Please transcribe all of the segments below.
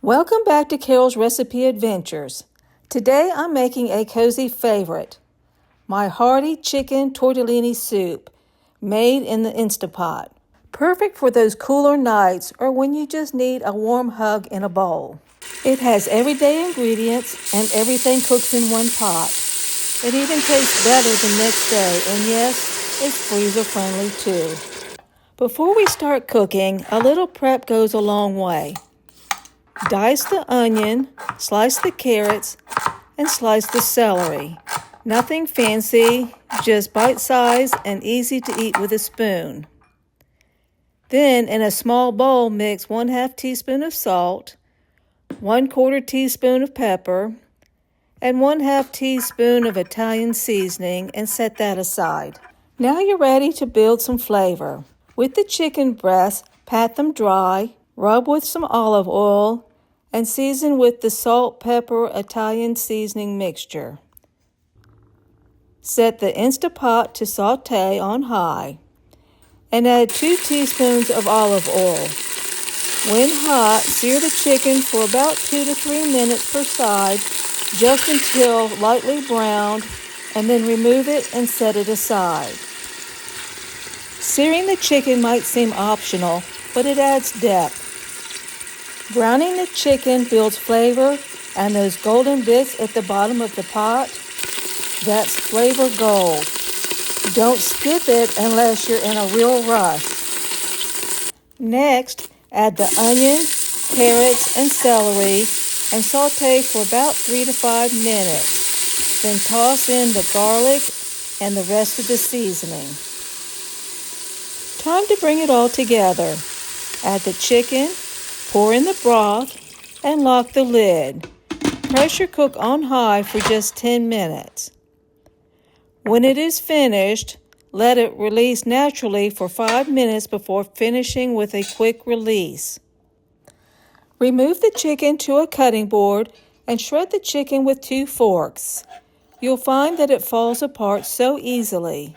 Welcome back to Carol's Recipe Adventures. Today I'm making a cozy favorite, my hearty chicken tortellini soup, made in the Instapot. Perfect for those cooler nights or when you just need a warm hug in a bowl. It has everyday ingredients and everything cooks in one pot. It even tastes better the next day, and yes, it's freezer friendly too. Before we start cooking, a little prep goes a long way. Dice the onion, slice the carrots, and slice the celery. Nothing fancy, just bite-sized and easy to eat with a spoon. Then, in a small bowl, mix 1/2 teaspoon of salt, 1/4 teaspoon of pepper, and 1/2 teaspoon of Italian seasoning, and set that aside. Now you're ready to build some flavor. With the chicken breasts, pat them dry, rub with some olive oil, and season with the salt, pepper, Italian seasoning mixture. Set the Instapot to sauté on high, and add 2 teaspoons of olive oil. When hot, sear the chicken for about 2 to 3 minutes per side, just until lightly browned, and then remove it and set it aside. Searing the chicken might seem optional, but it adds depth. Browning the chicken builds flavor, and those golden bits at the bottom of the pot, that's flavor gold. Don't skip it unless you're in a real rush. Next, add the onion, carrots, and celery and sauté for about 3 to 5 minutes. Then toss in the garlic and the rest of the seasoning. Time to bring it all together. Add the chicken, pour in the broth, and lock the lid. Pressure cook on high for just 10 minutes. When it is finished, let it release naturally for 5 minutes before finishing with a quick release. Remove the chicken to a cutting board and shred the chicken with 2 forks. You'll find that it falls apart so easily.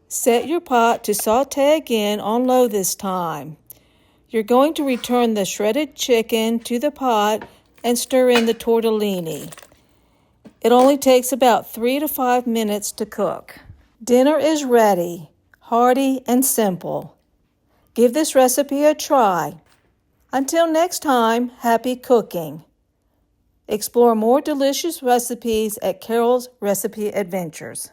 Set your pot to sauté again on low this time. You're going to return the shredded chicken to the pot and stir in the tortellini. It only takes about 3 to 5 minutes to cook. Dinner is ready, hearty and simple. Give this recipe a try. Until next time, happy cooking. Explore more delicious recipes at Carol's Recipe Adventures.